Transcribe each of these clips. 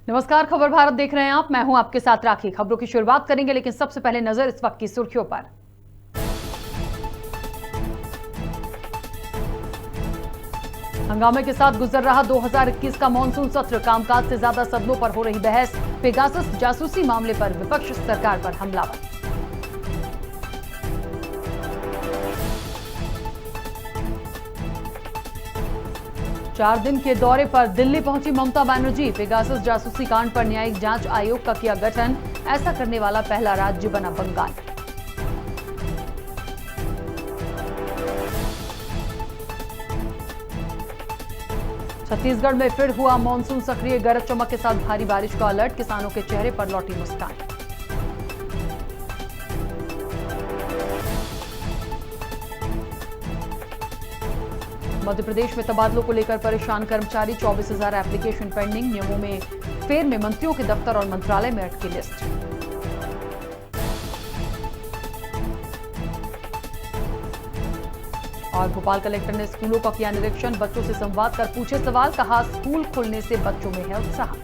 नमस्कार, खबर भारत देख रहे हैं आप। मैं हूं आपके साथ राखी। खबरों की शुरुआत करेंगे, लेकिन सबसे पहले नजर इस वक्त की सुर्खियों पर। हंगामे के साथ गुजर रहा 2021 का मानसून सत्र। कामकाज से ज्यादा सदनों पर हो रही बहस। पेगासस जासूसी मामले पर विपक्ष सरकार पर हमलावर। चार दिन के दौरे पर दिल्ली पहुंची ममता बनर्जी। पेगासस जासूसी कांड पर न्यायिक जांच आयोग का किया गठन। ऐसा करने वाला पहला राज्य बना बंगाल। छत्तीसगढ़ में फिर हुआ मानसून सक्रिय। गरज चमक के साथ भारी बारिश का अलर्ट। किसानों के चेहरे पर लौटी मुस्कान। मध्य प्रदेश में तबादलों को लेकर परेशान कर्मचारी। 24,000 एप्लीकेशन पेंडिंग। नियमों में फेर में मंत्रियों के दफ्तर और मंत्रालय में अटकी लिस्ट। और भोपाल कलेक्टर ने स्कूलों का किया निरीक्षण। बच्चों से संवाद कर पूछे सवाल। कहा, स्कूल खुलने से बच्चों में है उत्साह।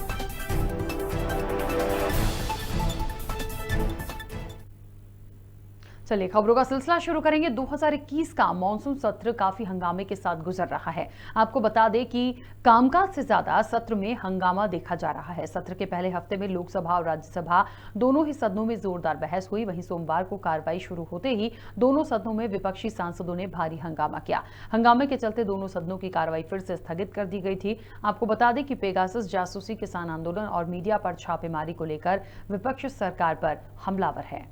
चलिए खबरों का सिलसिला शुरू करेंगे। 2021 का मानसून सत्र काफी हंगामे के साथ गुजर रहा है। आपको बता दें कि कामकाज से ज्यादा सत्र में हंगामा देखा जा रहा है। सत्र के पहले हफ्ते में लोकसभा और राज्यसभा दोनों ही सदनों में जोरदार बहस हुई। वहीं सोमवार को कार्रवाई शुरू होते ही दोनों सदनों में विपक्षी सांसदों ने भारी हंगामा किया। हंगामे के चलते दोनों सदनों की कार्रवाई फिर से स्थगित कर दी गई थी। आपको बता दें कि पेगासस जासूसी, किसान आंदोलन और मीडिया पर छापेमारी को लेकर विपक्ष सरकार पर हमलावर है।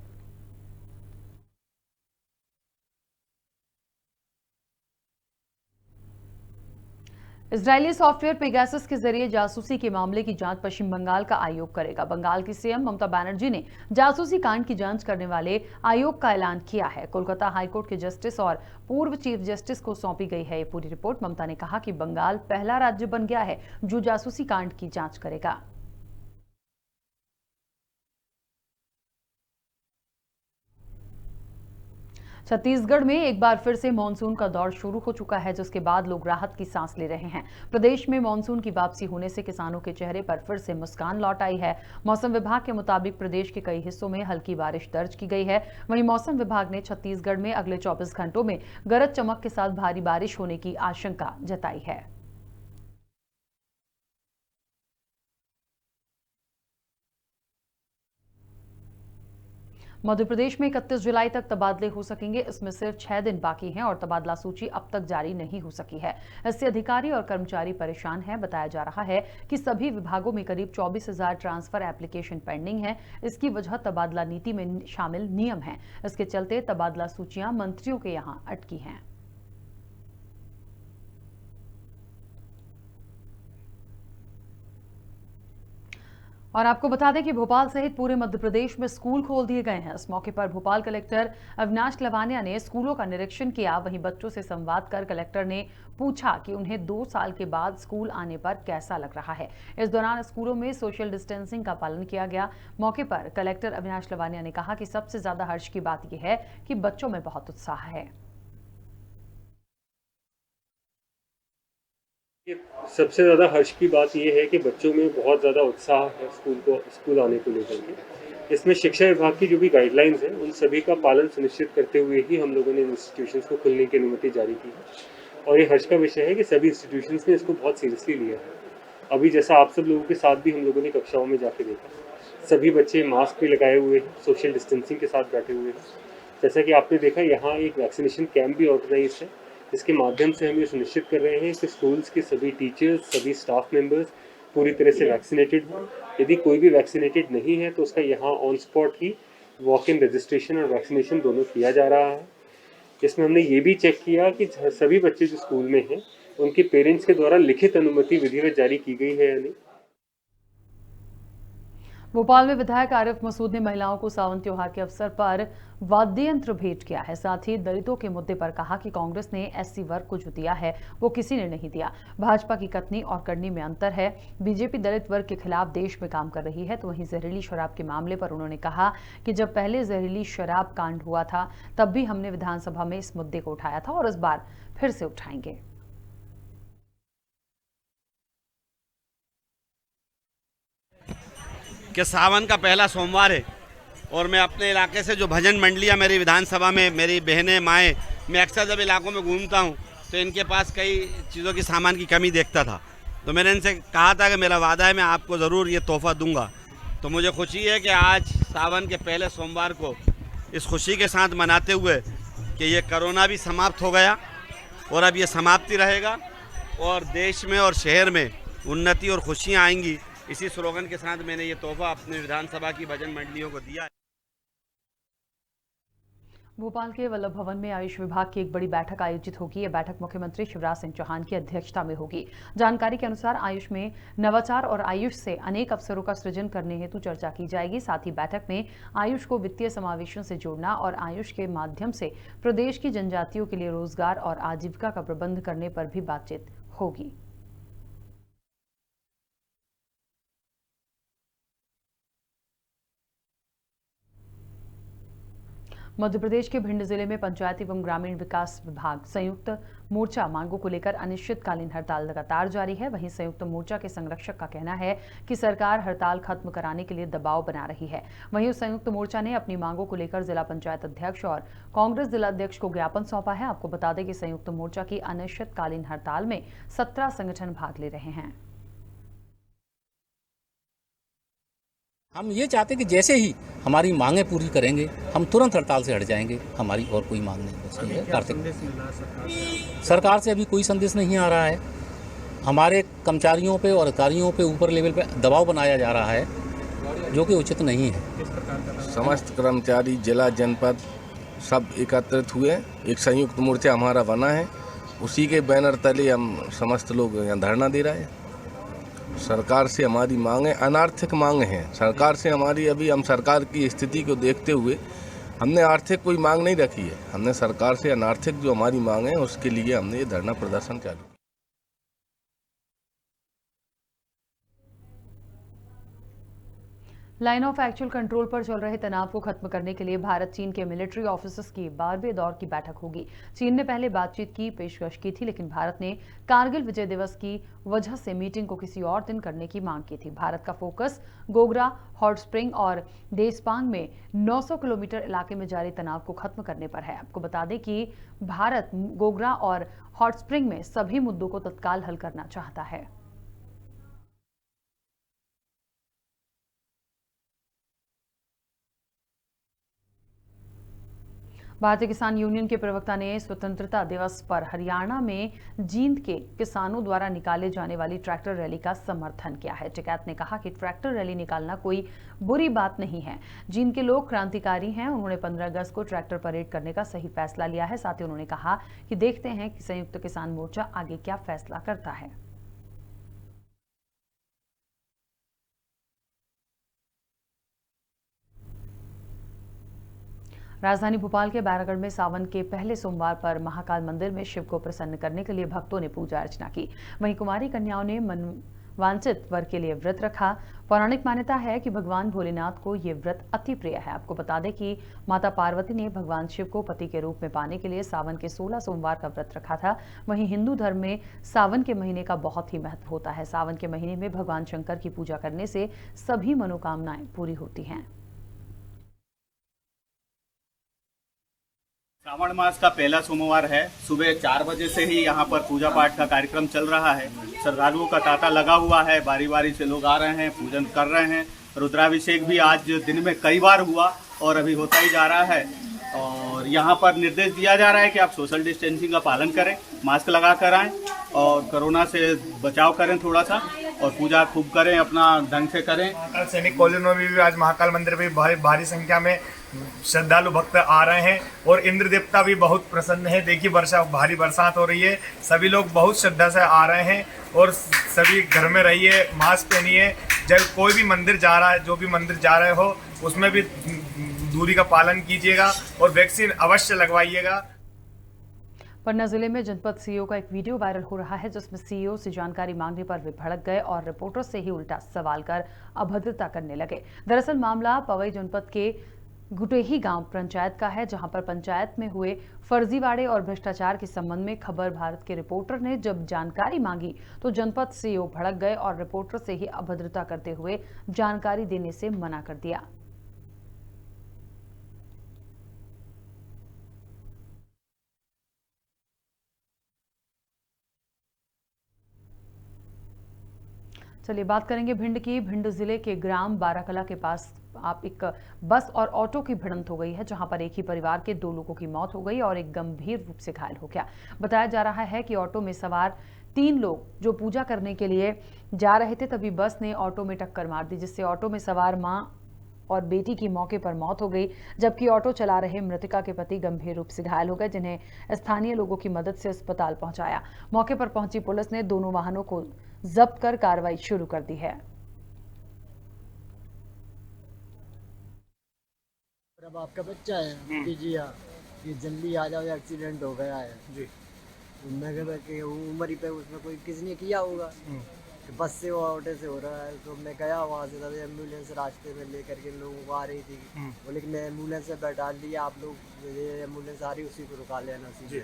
इजरायली सॉफ्टवेयर पेगासस के जरिए जासूसी के मामले की जांच पश्चिम बंगाल का आयोग करेगा। बंगाल की सीएम ममता बनर्जी ने जासूसी कांड की जांच करने वाले आयोग का ऐलान किया है। कोलकाता हाईकोर्ट के जस्टिस और पूर्व चीफ जस्टिस को सौंपी गई है ये पूरी रिपोर्ट। ममता ने कहा कि बंगाल पहला राज्य बन गया है जो जासूसी कांड की जांच करेगा। छत्तीसगढ़ में एक बार फिर से मानसून का दौर शुरू हो चुका है, जिसके बाद लोग राहत की सांस ले रहे हैं। प्रदेश में मानसून की वापसी होने से किसानों के चेहरे पर फिर से मुस्कान लौट आई है। मौसम विभाग के मुताबिक प्रदेश के कई हिस्सों में हल्की बारिश दर्ज की गई है। वहीं मौसम विभाग ने छत्तीसगढ़ में अगले 24 घंटों में गरज चमक के साथ भारी बारिश होने की आशंका जताई है। मध्य प्रदेश में 31 जुलाई तक तबादले हो सकेंगे। इसमें सिर्फ 6 दिन बाकी हैं और तबादला सूची अब तक जारी नहीं हो सकी है। इससे अधिकारी और कर्मचारी परेशान हैं। बताया जा रहा है कि सभी विभागों में करीब 24,000 ट्रांसफर एप्लीकेशन पेंडिंग है। इसकी वजह तबादला नीति में शामिल नियम है। इसके चलते तबादला सूचियां मंत्रियों के यहां अटकी हैं। और आपको बता दें कि भोपाल सहित पूरे मध्य प्रदेश में स्कूल खोल दिए गए हैं। इस मौके पर भोपाल कलेक्टर अविनाश लवानिया ने स्कूलों का निरीक्षण किया। वहीं बच्चों से संवाद कर कलेक्टर ने पूछा कि उन्हें 2 साल के बाद स्कूल आने पर कैसा लग रहा है। इस दौरान स्कूलों में सोशल डिस्टेंसिंग का पालन किया गया। मौके पर कलेक्टर अविनाश लवानिया ने कहा कि सबसे ज्यादा हर्ष की बात यह है कि बच्चों में बहुत उत्साह है। सबसे ज़्यादा हर्ष की बात ये है कि बच्चों में बहुत ज़्यादा उत्साह है स्कूल आने को लेकर के। इसमें शिक्षा विभाग की जो भी गाइडलाइंस हैं उन सभी का पालन सुनिश्चित करते हुए ही हम लोगों ने इंस्टीट्यूशंस को खुलने की अनुमति जारी की है। और ये हर्ष का विषय है कि सभी इंस्टीट्यूशंस ने इसको बहुत सीरियसली लिया है। अभी जैसा आप सब लोगों के साथ भी हम लोगों ने कक्षाओं में जाके देखा, सभी बच्चे मास्क भी लगाए हुए हैं, सोशल डिस्टेंसिंग के साथ बैठे हुए हैं। जैसा कि आपने देखा, यहाँ एक वैक्सीनेशन कैंप भी ऑर्गेनाइज है, इसके माध्यम से हम ये सुनिश्चित कर रहे हैं कि स्कूल्स के सभी टीचर्स, सभी स्टाफ मेंबर्स पूरी तरह से वैक्सीनेटेड हों। यदि कोई भी वैक्सीनेटेड नहीं है तो उसका यहाँ on spot he walk in registration और वैक्सीनेशन दोनों किया जा रहा है। इसमें हमने ये भी चेक किया कि सभी बच्चे जो स्कूल में हैं उनके पेरेंट्स के द्वारा लिखित अनुमति विधिवत जारी की गई है या नहीं। भोपाल में विधायक आरिफ मसूद ने महिलाओं को सावन त्योहार के अवसर पर वाद्य यंत्र भेंट किया है। साथ ही दलितों के मुद्दे पर कहा कि कांग्रेस ने एससी वर्ग को जो दिया है वो किसी ने नहीं दिया। भाजपा की कथनी और करनी में अंतर है। बीजेपी दलित वर्ग के खिलाफ देश में काम कर रही है। तो वहीं जहरीली शराब के मामले पर उन्होंने कहा कि जब पहले जहरीली शराब कांड हुआ था तब भी हमने विधानसभा में इस मुद्दे को उठाया था और इस बार फिर से उठाएंगे। कि सावन का पहला सोमवार है और मैं अपने इलाके से जो भजन मंडलियाँ मेरी विधानसभा में मेरी बहनें माएँ, मैं अक्सर जब इलाकों में घूमता हूँ तो इनके पास कई चीज़ों की सामान की कमी देखता था। तो मैंने इनसे कहा था कि मेरा वादा है मैं आपको ज़रूर ये तोहफ़ा दूंगा। तो मुझे खुशी है कि आज सावन के पहले सोमवार को इस खुशी के साथ मनाते हुए कि ये कोरोना भी समाप्त हो गया और अब ये समाप्ति रहेगा और देश में और शहर में उन्नति और खुशियाँ आएंगी, इसी स्लोगन के साथ मैंने ये तोहफ़ा अपने विधानसभा की भजन मंडलियों को दिया है। भोपाल के वल्लभ भवन में आयुष विभाग की एक बड़ी बैठक आयोजित होगी। यह बैठक मुख्यमंत्री शिवराज सिंह चौहान की अध्यक्षता में होगी। जानकारी के अनुसार आयुष में नवाचार और आयुष से अनेक अवसरों का सृजन करने हेतु चर्चा की जाएगी। साथ ही बैठक में आयुष को वित्तीय समावेशन से जोड़ना और आयुष के माध्यम से प्रदेश की जनजातियों के लिए रोजगार और आजीविका का प्रबंध करने पर भी बातचीत होगी। मध्य प्रदेश के भिंड जिले में पंचायत एवं ग्रामीण विकास विभाग संयुक्त मोर्चा मांगों को लेकर अनिश्चितकालीन हड़ताल लगातार जारी है। वहीं संयुक्त मोर्चा के संरक्षक का कहना है कि सरकार हड़ताल खत्म कराने के लिए दबाव बना रही है। वहीं उस संयुक्त मोर्चा ने अपनी मांगों को लेकर जिला पंचायत अध्यक्ष और कांग्रेस जिला अध्यक्ष को ज्ञापन सौंपा है। आपको बता दें कि संयुक्त मोर्चा की अनिश्चितकालीन हड़ताल में 17 संगठन भाग ले रहे हैं। हम ये चाहते कि जैसे ही हमारी मांगें पूरी करेंगे हम तुरंत हड़ताल से हट जाएंगे। हमारी और कोई मांग नहीं बची है। कार्तिक सरकार से अभी कोई संदेश नहीं आ रहा है। हमारे कर्मचारियों पे और अधिकारियों पे ऊपर लेवल पे दबाव बनाया जा रहा है जो कि उचित नहीं है। समस्त कर्मचारी जिला जनपद सब एकत्रित हुए, एक संयुक्त मोर्चा हमारा बना है, उसी के बैनर तले हम समस्त लोग यहाँ धरना दे रहे हैं। सरकार से हमारी मांगें अनार्थिक मांग हैं। सरकार से हमारी अभी हम सरकार की स्थिति को देखते हुए हमने आर्थिक कोई मांग नहीं रखी है। हमने सरकार से अनार्थिक जो हमारी मांग है उसके लिए हमने ये धरना प्रदर्शन चालू किया। लाइन ऑफ एक्चुअल कंट्रोल पर चल रहे तनाव को खत्म करने के लिए भारत चीन के मिलिट्री ऑफिसर्स की 12वें दौर की बैठक होगी। चीन ने पहले बातचीत की पेशकश की थी, लेकिन भारत ने कारगिल विजय दिवस की वजह से मीटिंग को किसी और दिन करने की मांग की थी। भारत का फोकस गोगरा, हॉट स्प्रिंग और देसपांग में 900 किलोमीटर इलाके में जारी तनाव को खत्म करने पर है। आपको बता दें कि भारत गोगरा और हॉट स्प्रिंग में सभी मुद्दों को तत्काल हल करना चाहता है। भारतीय किसान यूनियन के प्रवक्ता ने स्वतंत्रता दिवस पर हरियाणा में जींद के किसानों द्वारा निकाले जाने वाली ट्रैक्टर रैली का समर्थन किया है। टिकैत ने कहा कि ट्रैक्टर रैली निकालना कोई बुरी बात नहीं है। जींद के लोग क्रांतिकारी हैं। उन्होंने 15 अगस्त को ट्रैक्टर परेड करने का सही फैसला लिया है। साथ ही उन्होंने कहा कि देखते हैं कि संयुक्त किसान मोर्चा आगे क्या फैसला करता है। राजधानी भोपाल के बैरागढ़ में सावन के पहले सोमवार पर महाकाल मंदिर में शिव को प्रसन्न करने के लिए भक्तों ने पूजा अर्चना की। वहीं कुमारी कन्याओं ने मनवांछित वर के लिए व्रत रखा। पौराणिक मान्यता है कि भगवान भोलेनाथ को ये व्रत अति प्रिय है। आपको बता दें कि माता पार्वती ने भगवान शिव को पति के रूप में पाने के लिए सावन के 16 सोमवार का व्रत रखा था। वहीं हिंदू धर्म में सावन के महीने का बहुत ही महत्व होता है। सावन के महीने में भगवान शंकर की पूजा करने से सभी मनोकामनाएं पूरी होती हैं। श्रावण मास का पहला सोमवार है। सुबह 4 बजे से ही यहाँ पर पूजा पाठ का कार्यक्रम चल रहा है। श्रद्धालुओं का तांता लगा हुआ है। बारी बारी से लोग आ रहे हैं, पूजन कर रहे हैं। रुद्राभिषेक भी आज दिन में कई बार हुआ और अभी होता ही जा रहा है। और यहाँ पर निर्देश दिया जा रहा है कि आप सोशल डिस्टेंसिंग का पालन करें, मास्क लगा कर आएँ और कोरोना से बचाव करें थोड़ा सा, और पूजा खूब करें, अपना ढंग से करें। महाकाल सैनिक कॉलोनी में भी आज महाकाल मंदिर में भारी संख्या में श्रद्धालु भक्त आ रहे हैं और इंद्र देवता भी बहुत प्रसन्न है। देखिए भारी बरसात हो रही है, सभी लोग बहुत श्रद्धा से आ रहे हैं और सभी घर में रहिए, मास्क पहनिए। जब कोई भी मंदिर जा रहा है, जो भी मंदिर जा रहे हो उसमें भी दूरी का पालन कीजिएगा और वैक्सीन अवश्य लगवाइएगा। पन्ना जिले में जनपद सीईओ का एक वीडियो वायरल हो रहा है, जिसमें सीईओ से जानकारी मांगने पर वे भड़क गए और रिपोर्टर से ही उल्टा सवाल कर अभद्रता करने लगे। दरअसल मामला पवई जनपद के गुटेही गांव पंचायत का है, जहां पर पंचायत में हुए फर्जीवाड़े और भ्रष्टाचार के संबंध में खबर भारत के रिपोर्टर ने जब जानकारी मांगी तो जनपद सीईओ भड़क गए और रिपोर्टर से ही अभद्रता करते हुए जानकारी देने से मना कर दिया। चलिए बात करेंगे भिंड की। भिंड जिले के ग्राम बाराकला के पास एक बस और ऑटो की भिड़ंत हो गई है, जहां पर एक ही परिवार के 2 लोगों की मौत हो गई और एक गंभीर रूप से घायल हो गया। बताया जा रहा है कि ऑटो में सवार 3 लोग जो पूजा करने के लिए जा रहे थे, तभी बस ने ऑटो में टक्कर मार दी, जिससे ऑटो में सवार मां और बेटी की मौके पर मौत हो गई, जबकि ऑटो चला रहे मृतका के पति गंभीर रूप से घायल हो गए, जिन्हें स्थानीय लोगों की मदद से अस्पताल पहुंचाया। मौके पर पहुंची पुलिस ने दोनों वाहनों को जब्त कर कार्रवाई शुरू कर दी है। अब आपका बच्चा है कीजिए, ये जल्दी आ जाओ, एक्सीडेंट हो गया है जी। तो मैं कहता कि उम्र ही पे उसमें कोई किसने किया होगा कि बस से वो ऑटो से हो रहा है। तो मैं गया वहाँ से, तभी एम्बुलेंस रास्ते में लेकर के लोगों को आ रही थी, बोले कि मैं एम्बुलेंस से बैठा लिया, आप लोग ये एम्बुलेंस आ रही उसी को रुका लेना सीधे।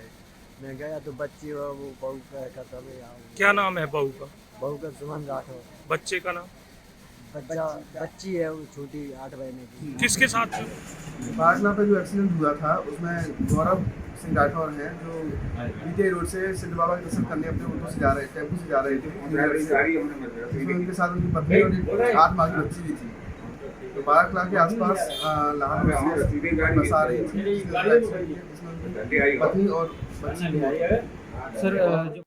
मैं गया तो बच्ची वो बहू का खत्म है। क्या नाम है बहू का? बहू का सुमन राठौर। बच्चे का नाम? बच्ची है वो छोटी 8 महीने की। किसके साथ? बारकला पे जो एक्सीडेंट हुआ था उसमें गौरव सिंह राठौर हैं, जो बीते रोड से सिद्ध बाबा के दर्शन करने अपने ऑटो से जा रहे थे, टेम्पो से जा रहे थे। उसमें उनके साथ उनकी पत्नी और 8 माह की बच्ची भी थी। तो बारकला के आसपास लाहौर बस आ रही थी, जिसमें पत्नी और बच्ची भी आई। सर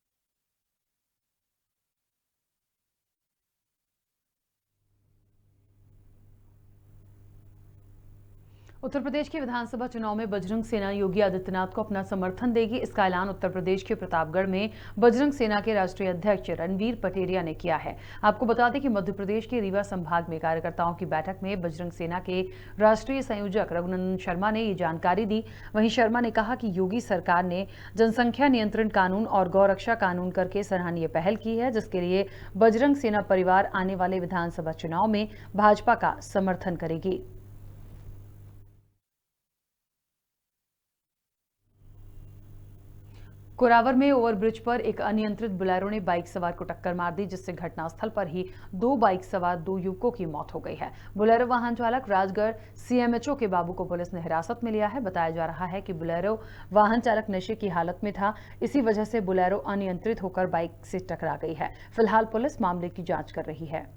उत्तर प्रदेश के विधानसभा चुनाव में बजरंग सेना योगी आदित्यनाथ को अपना समर्थन देगी। इसका ऐलान उत्तर प्रदेश के प्रतापगढ़ में बजरंग सेना के राष्ट्रीय अध्यक्ष रणवीर पटेरिया ने किया है। आपको बता दें कि मध्य प्रदेश के रीवा संभाग में कार्यकर्ताओं की बैठक में बजरंग सेना के राष्ट्रीय संयोजक रघुनंदन शर्मा ने ये जानकारी दी। वहीं शर्मा ने कहा कि योगी सरकार ने जनसंख्या नियंत्रण कानून और गौरक्षा कानून करके सराहनीय पहल की है, जिसके लिए बजरंग सेना परिवार आने वाले विधानसभा चुनाव में भाजपा का समर्थन करेगी। कोरावर में ओवरब्रिज पर एक अनियंत्रित बोलेरो ने बाइक सवार को टक्कर मार दी, जिससे घटनास्थल पर ही 2 बाइक सवार 2 युवकों की मौत हो गई है। बोलेरो वाहन चालक राजगढ़ सीएमएचओ के बाबू को पुलिस ने हिरासत में लिया है। बताया जा रहा है कि बोलेरो वाहन चालक नशे की हालत में था, इसी वजह से बोलेरो अनियंत्रित होकर बाइक से टकरा गई है। फिलहाल पुलिस मामले की जांच कर रही है।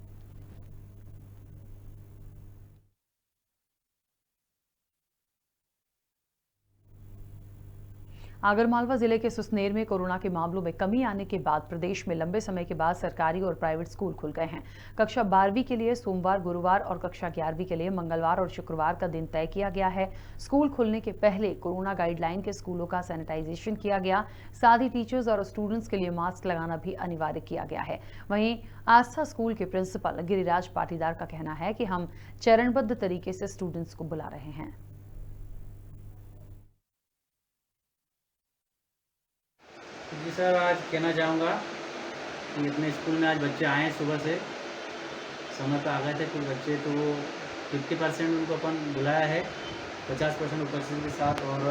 आगरमालवा जिले के सुसनेर में कोरोना के मामलों में कमी आने के बाद प्रदेश में लंबे समय के बाद सरकारी और प्राइवेट स्कूल खुल गए हैं। कक्षा 12वीं के लिए सोमवार, गुरुवार और कक्षा 11वीं के लिए मंगलवार और शुक्रवार का दिन तय किया गया है। स्कूल खुलने के पहले कोरोना गाइडलाइन के स्कूलों का सैनिटाइजेशन किया गया, साथ ही टीचर्स और स्टूडेंट्स के लिए मास्क लगाना भी अनिवार्य किया गया है। वहीं आस्था स्कूल के प्रिंसिपल गिरिराज पाटीदार का कहना है कि हम चरणबद्ध तरीके से स्टूडेंट्स को बुला रहे हैं। जी सर, आज कहना चाहूँगा कि अपने स्कूल में आज बच्चे आए हैं सुबह से, समय पर आ गए थे कुछ बच्चे, तो 50% उनको अपन बुलाया है, 50% उपस्थिति के साथ। और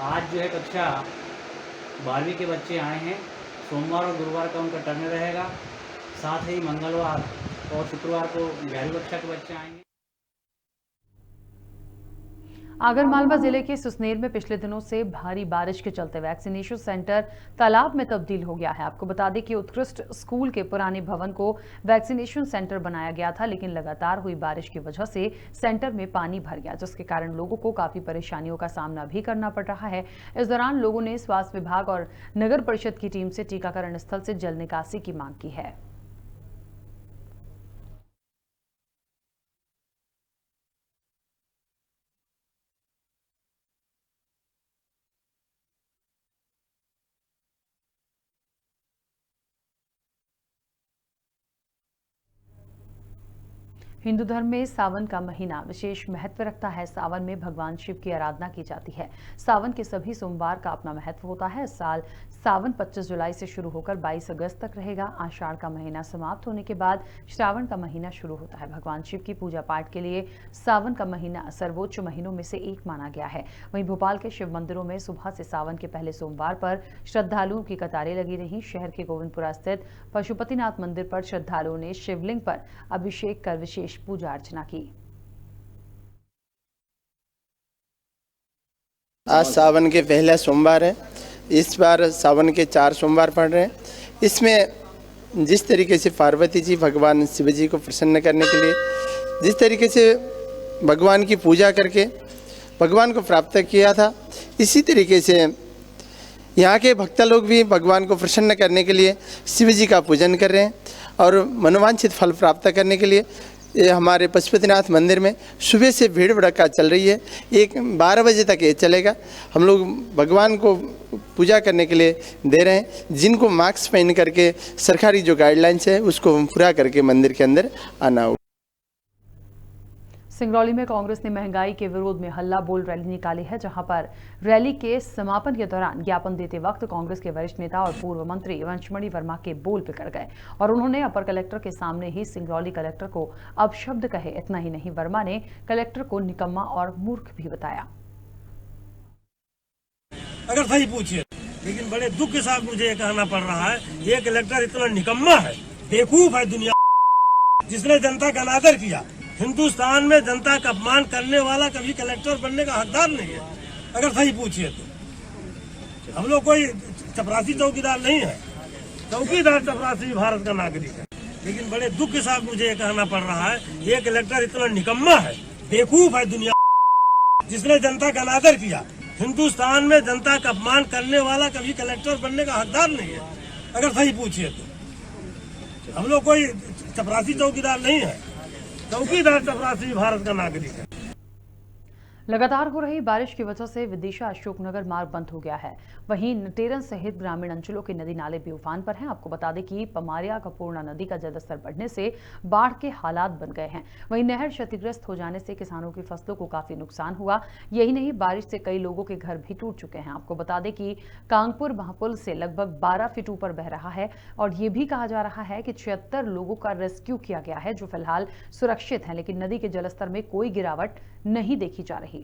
आज जो है कक्षा 12वीं के बच्चे आए हैं। सोमवार और गुरुवार का उनका टर्न रहेगा, साथ ही मंगलवार और शुक्रवार को 11वीं कक्षा के बच्चे आएंगे। आगरमालवा जिले के सुसनेर में पिछले दिनों से भारी बारिश के चलते वैक्सीनेशन सेंटर तालाब में तब्दील हो गया है। आपको बता दें कि उत्कृष्ट स्कूल के पुराने भवन को वैक्सीनेशन सेंटर बनाया गया था, लेकिन लगातार हुई बारिश की वजह से सेंटर में पानी भर गया, जिसके कारण लोगों को काफी परेशानियों का सामना भी करना पड़ रहा है। इस दौरान लोगों ने स्वास्थ्य विभाग और नगर परिषद की टीम से टीकाकरण स्थल से जल निकासी की मांग की है। हिंदू धर्म में सावन का महीना विशेष महत्व रखता है। सावन में भगवान शिव की आराधना की जाती है। सावन के सभी सोमवार का अपना महत्व होता है। इस साल सावन 25 जुलाई से शुरू होकर 22 अगस्त तक रहेगा। आषाढ़ का महीना समाप्त होने के बाद श्रावण का महीना शुरू होता है। भगवान शिव की पूजा पाठ के लिए सावन का महीना सर्वोच्च महीनों में से एक माना गया है। वहीं भोपाल के शिव मंदिरों में सुबह से सावन के पहले सोमवार पर श्रद्धालुओं की कतारें लगी रही। शहर के गोविंदपुरा स्थित पशुपतिनाथ मंदिर पर श्रद्धालुओं ने शिवलिंग पर अभिषेक कर विशेष पूजा अर्चना की। आज सावन के पहला सोमवार है। इस बार सावन के 4 सोमवार पड़ रहे हैं। इसमें जिस तरीके से पार्वती जी भगवान शिव जी को प्रसन्न करने के लिए जिस तरीके से भगवान की पूजा करके भगवान को प्राप्त किया था, इसी तरीके से यहाँ के भक्त लोग भी भगवान को प्रसन्न करने के लिए शिव जी का पूजन कर रहे हैं और मनोवांछित फल प्राप्त करने के लिए ये हमारे पशुपतिनाथ मंदिर में सुबह से भीड़ भड़का चल रही है। 12 बजे तक ये चलेगा। हम लोग भगवान को पूजा करने के लिए दे रहे हैं। जिनको मास्क पहन करके सरकारी जो गाइडलाइंस है उसको पूरा करके मंदिर के अंदर आना होगा। सिंगरौली में कांग्रेस ने महंगाई के विरोध में हल्ला बोल रैली निकाली है, जहां पर रैली के समापन के दौरान ज्ञापन देते वक्त कांग्रेस के वरिष्ठ नेता और पूर्व मंत्री वंशमणि वर्मा के बोल बिगड़ गए और उन्होंने अपर कलेक्टर के सामने ही सिंगरौली कलेक्टर को अपशब्द कहे। इतना ही नहीं, वर्मा ने कलेक्टर को निकम्मा और मूर्ख भी बताया। अगर सही पूछिए, लेकिन बड़े दुख के साथ मुझे ये कहना पड़ रहा है, ये कलेक्टर इतना निकम्मा है, बेवकूफ है दुनिया, जिसने जनता का अनादर किया। हिंदुस्तान में जनता का अपमान करने वाला कभी कलेक्टर बनने का हकदार नहीं है। अगर सही पूछिए तो हम लोग कोई चपरासी चौकीदार नहीं है। चौकीदार चपरासी भारत का नागरिक है, लेकिन बड़े दुख के साथ मुझे ये कहना पड़ रहा है, ये कलेक्टर इतना निकम्मा है, बेवकूफ है दुनिया, जिसने जनता का अनादर किया। हिंदुस्तान में जनता का अपमान करने वाला कभी कलेक्टर बनने का हकदार नहीं है। अगर सही पूछिए तो हम लोग कोई चपरासी चौकीदार नहीं है। चौकीदार चपरासी भारत का नागरिक है। लगातार हो रही बारिश की वजह से विदिशा अशोकनगर मार्ग बंद हो गया है। वहीं नटेरन सहित ग्रामीण अंचलों के नदी नाले भी उफान पर हैं। आपको बता दें कि पमारिया कपूर्णा नदी का जलस्तर बढ़ने से बाढ़ के हालात बन गए हैं। वहीं नहर क्षतिग्रस्त हो जाने से किसानों की फसलों को काफी नुकसान हुआ। यही नहीं, बारिश से कई लोगों के घर भी टूट चुके हैं। आपको बता दें कि कांगपुर महापुल से लगभग 12 फीट ऊपर बह रहा है और ये भी कहा जा रहा है कि 76 लोगों का रेस्क्यू किया गया है, जो फिलहाल सुरक्षित है, लेकिन नदी के जलस्तर में कोई गिरावट नहीं देखी जा रही।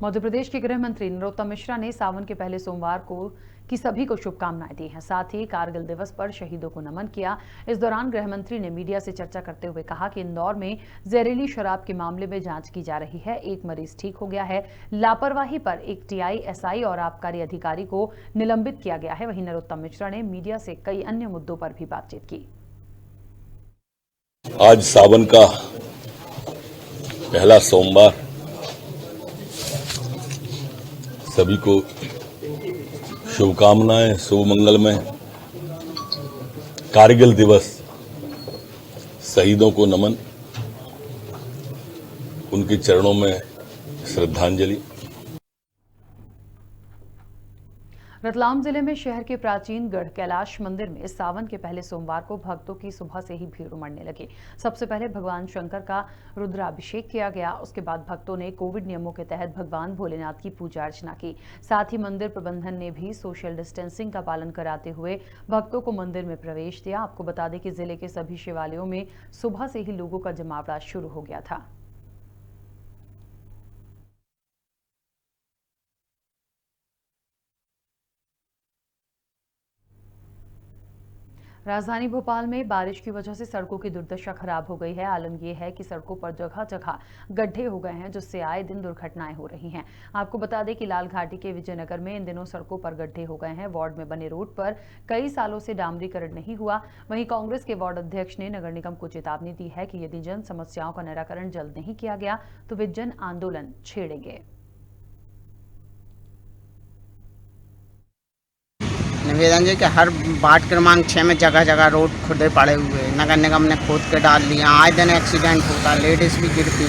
मध्य प्रदेश के गृह मंत्री नरोत्तम मिश्रा ने सावन के पहले सोमवार की सभी को शुभकामनाएं दी हैं। साथ ही कारगिल दिवस पर शहीदों को नमन किया। इस दौरान गृह मंत्री ने मीडिया से चर्चा करते हुए कहा कि इंदौर में जहरीली शराब के मामले में जांच की जा रही है। एक मरीज ठीक हो गया है। लापरवाही पर एक टीआई और आबकारी अधिकारी को निलंबित किया गया है। वहीं नरोत्तम मिश्रा ने मीडिया से कई अन्य मुद्दों पर भी बातचीत की। आज सावन का पहला सोमवार, सभी को शुभकामनाएं, शुभ मंगलमय। कारगिल दिवस, शहीदों को नमन, उनके चरणों में श्रद्धांजलि। रतलाम जिले में शहर के प्राचीन गढ़ कैलाश मंदिर में सावन के पहले सोमवार को भक्तों की सुबह से ही भीड़ उमड़ने लगी। सबसे पहले भगवान शंकर का रुद्राभिषेक किया गया। उसके बाद भक्तों ने कोविड नियमों के तहत भगवान भोलेनाथ की पूजा अर्चना की। साथ ही मंदिर प्रबंधन ने भी सोशल डिस्टेंसिंग का पालन कराते हुए भक्तों को मंदिर में प्रवेश दिया। आपको बता दें कि जिले के सभी शिवालयों में सुबह से ही लोगों का जमावड़ा शुरू हो गया था। राजधानी भोपाल में बारिश की वजह से सड़कों की दुर्दशा खराब हो गई है। आलम यह है कि सड़कों पर जगह जगह गड्ढे हो गए हैं, जिससे आए दिन दुर्घटनाएं हो रही हैं। आपको बता दें कि लाल घाटी के विजयनगर में इन दिनों सड़कों पर गड्ढे हो गए हैं। वार्ड में बने रोड पर कई सालों से डामरीकरण नहीं हुआ। वहीं कांग्रेस के वार्ड अध्यक्ष ने नगर निगम को चेतावनी दी है कि यदि जन समस्याओं का निराकरण जल्द नहीं किया गया तो वे जन आंदोलन छेड़ेंगे। निवेदन है कि हर वार्ड क्रमांक 6 में जगह जगह रोड खुदे पड़े हुए, नगर निगम ने खोद के डाल लिया। आए दिन एक्सीडेंट होता, लेडीज भी गिरती।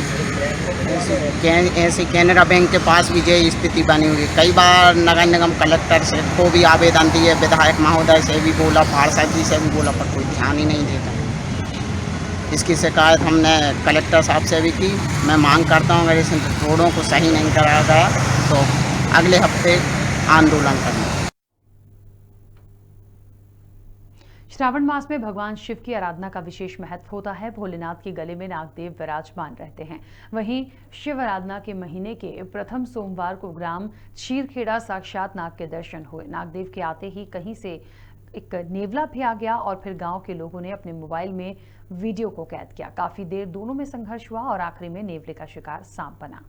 ऐसे कैनरा बैंक के पास भी यही स्थिति बनी हुई है। कई बार नगर निगम कलेक्टर से को भी आवेदन दिए, विधायक महोदय से भी बोला, पार्षद जी से भी बोला, पर कोई ध्यान ही नहीं देता। इसकी शिकायत हमने कलेक्टर साहब से भी की। मैं मांग करता हूँ अगर इस रोडों को सही नहीं कराया गया तो अगले हफ्ते आंदोलन करना। श्रावण मास में भगवान शिव की आराधना का विशेष महत्व होता है। भोलेनाथ के गले में नागदेव विराजमान रहते हैं। वहीं शिव आराधना के महीने के प्रथम सोमवार को ग्राम क्षीरखेड़ा साक्षात नाग के दर्शन हुए। नागदेव के आते ही कहीं से एक नेवला भी आ गया और फिर गांव के लोगों ने अपने मोबाइल में वीडियो को कैद किया। काफी देर दोनों में संघर्ष हुआ और आखिरी में नेवले का शिकार सांप बना।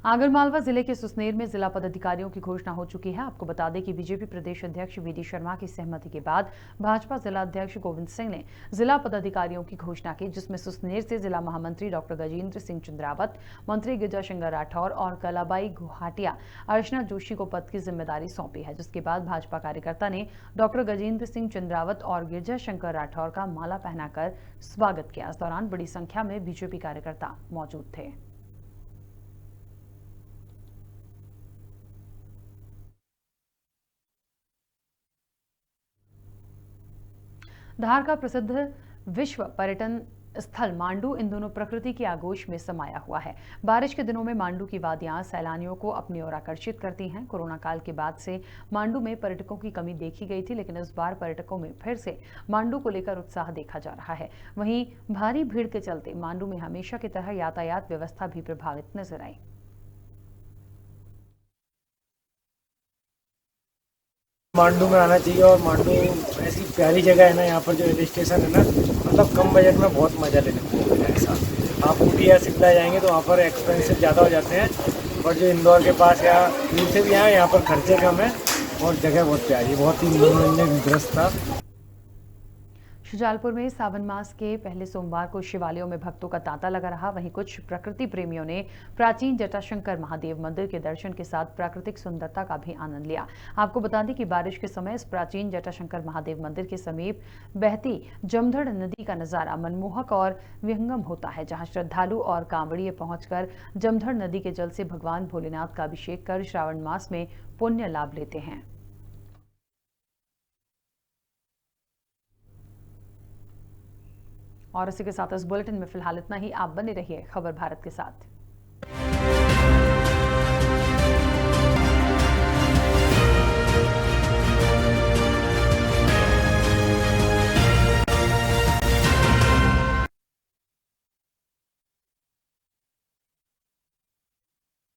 आगरमालवा जिले के सुसनेर में जिला पदाधिकारियों की घोषणा हो चुकी है। आपको बता दें कि बीजेपी प्रदेश अध्यक्ष वीडी शर्मा की सहमति के बाद भाजपा जिला अध्यक्ष गोविंद सिंह ने जिला पदाधिकारियों की घोषणा की, जिसमें सुसनेर से जिला महामंत्री डॉक्टर गजेंद्र सिंह चंद्रावत, मंत्री गिरजाशंकर राठौर और कलाबाई गुहाटिया अर्चना जोशी को पद की जिम्मेदारी सौंपी है। जिसके बाद भाजपा कार्यकर्ता ने डॉक्टर गजेंद्र सिंह चंद्रावत और गिरजाशंकर राठौर का माला पहनाकर स्वागत किया। इस दौरान बड़ी संख्या में बीजेपी कार्यकर्ता मौजूद थे। धार का प्रसिद्ध विश्व पर्यटन स्थल मांडू इन दोनों प्रकृति की आगोश में समाया हुआ है। बारिश के दिनों में मांडू की वादियां सैलानियों को अपनी ओर आकर्षित करती हैं। कोरोना काल के बाद से मांडू में पर्यटकों की कमी देखी गई थी, लेकिन इस बार पर्यटकों में फिर से मांडू को लेकर उत्साह देखा जा रहा है। वहीं भारी भीड़ के चलते मांडू में हमेशा की तरह यातायात व्यवस्था भी प्रभावित नजर आई। मांडू में आना चाहिए और मांडू ऐसी प्यारी जगह है ना, यहाँ पर जो हिल स्टेशन है ना, मतलब कम बजट में बहुत मज़ा लेने को मिलेगा। ऐसा आप ऊटी या सिमला जाएंगे तो वहाँ पर एक्सपेंसिव ज़्यादा हो जाते हैं, और जो इंदौर के पास या दूर से भी आए यहाँ पर खर्चे कम है और जगह बहुत प्यारी, बहुत ही मनोरंजक दृश्य था। शुजालपुर में सावन मास के पहले सोमवार को शिवालयों में भक्तों का तांता लगा रहा। वहीं कुछ प्रकृति प्रेमियों ने प्राचीन जटाशंकर महादेव मंदिर के दर्शन के साथ प्राकृतिक सुंदरता का भी आनंद लिया। आपको बता दें कि बारिश के समय इस प्राचीन जटाशंकर महादेव मंदिर के समीप बहती जमधड़ नदी का नजारा मनमोहक और विहंगम होता है, जहां श्रद्धालु और कांवड़िए पहुंचकर जमधड़ नदी के जल से भगवान भोलेनाथ का अभिषेक कर श्रावण मास में पुण्य लाभ लेते हैं। और इसी के साथ इस बुलेटिन में फिलहाल इतना ही। आप बने रहिए खबर भारत के साथ।